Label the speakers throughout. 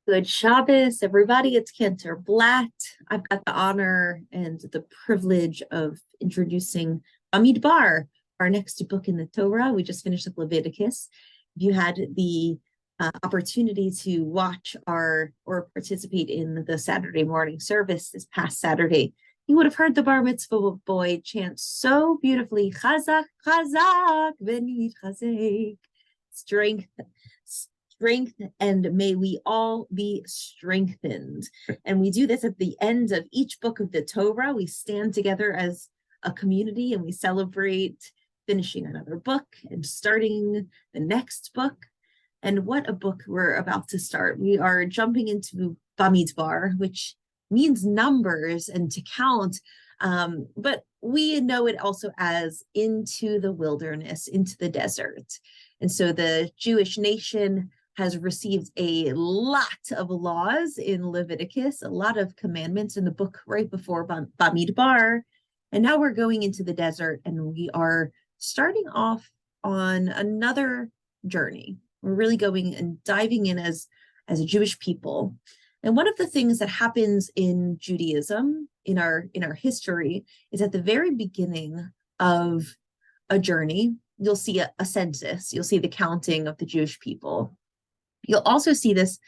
Speaker 1: Good Shabbos, everybody. It's Cantor Blatt. I've got the honor and the privilege of introducing Bamidbar, our next book in the Torah. We just finished up Leviticus. If you had the opportunity to watch or participate in the Saturday morning service this past Saturday, you would have heard the bar mitzvah boy chant so beautifully, Chazak, Chazak, Venit Chazek, strength, strength, and may we all be strengthened. And we do this at the end of each book of the Torah. We stand together as a community and we celebrate finishing another book and starting the next book. And what a book we're about to start. We are jumping into Bamidbar, which means numbers and to count. But we know it also as into the wilderness, into the desert. And so the Jewish nation has received a lot of laws in Leviticus, a lot of commandments in the book right before Bamidbar. And now we're going into the desert and we are starting off on another journey. We're really going and diving in as a Jewish people. And one of the things that happens in Judaism, in our history, is at the very beginning of a journey, you'll see a census, you'll see the counting of the Jewish people. You'll also see this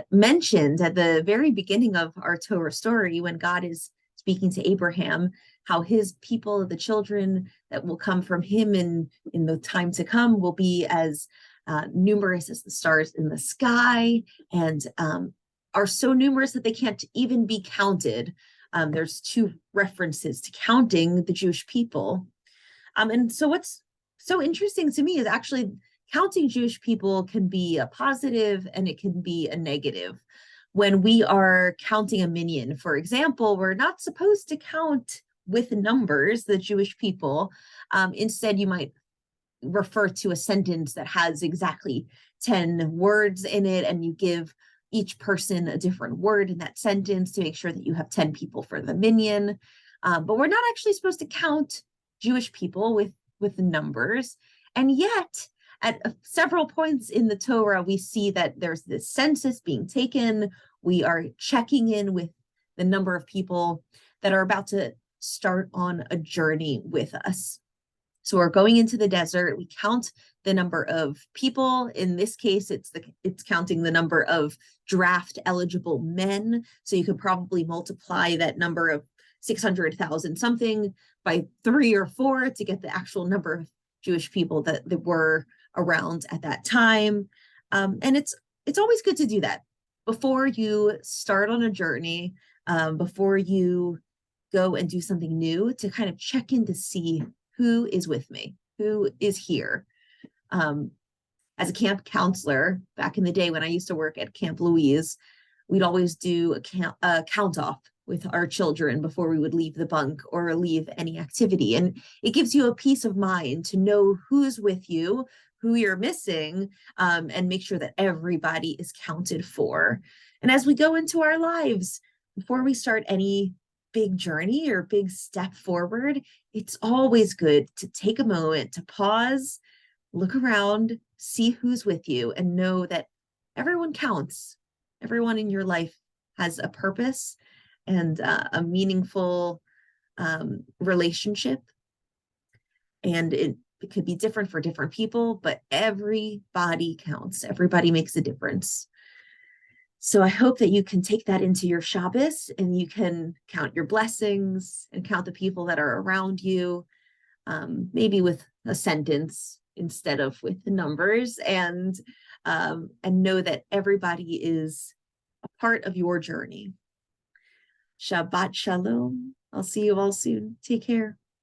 Speaker 1: mentioned at the very beginning of our Torah story when God is speaking to Abraham, how his people, the children that will come from him in the time to come, will be as numerous as the stars in the sky, and are so numerous that they can't even be counted. There's two references to counting the Jewish people. And so what's so interesting to me is actually counting Jewish people can be a positive and it can be a negative. When we are counting a minyan, for example, we're not supposed to count with numbers, the Jewish people. Instead, you might refer to a sentence that has exactly 10 words in it, and you give each person a different word in that sentence to make sure that you have 10 people for the minyan. But we're not actually supposed to count Jewish people with numbers. And yet, at several points in the Torah, we see that there's this census being taken. We are checking in with the number of people that are about to start on a journey with us. So we're going into the desert. We count the number of people. In this case, it's counting the number of draft eligible men. So you could probably multiply that number of 600,000 something by 3 or 4 to get the actual number of Jewish people that were around at that time. And it's always good to do that before you start on a journey, before you go and do something new, to kind of check in to see who is with me, who is here. As a camp counselor back in the day when I used to work at Camp Louise, we'd always do a count off with our children before we would leave the bunk or leave any activity. And it gives you a peace of mind to know who's with you, who you're missing, and make sure that everybody is counted for. And as we go into our lives, before we start any big journey or big step forward, it's always good to take a moment to pause, look around, see who's with you, and know that everyone counts. Everyone in your life has a purpose and a meaningful relationship. And it could be different for different people, but everybody counts. Everybody makes a difference. So I hope that you can take that into your Shabbos and you can count your blessings and count the people that are around you, maybe with a sentence instead of with the numbers, and know that everybody is a part of your journey. Shabbat Shalom. I'll see you all soon. Take care.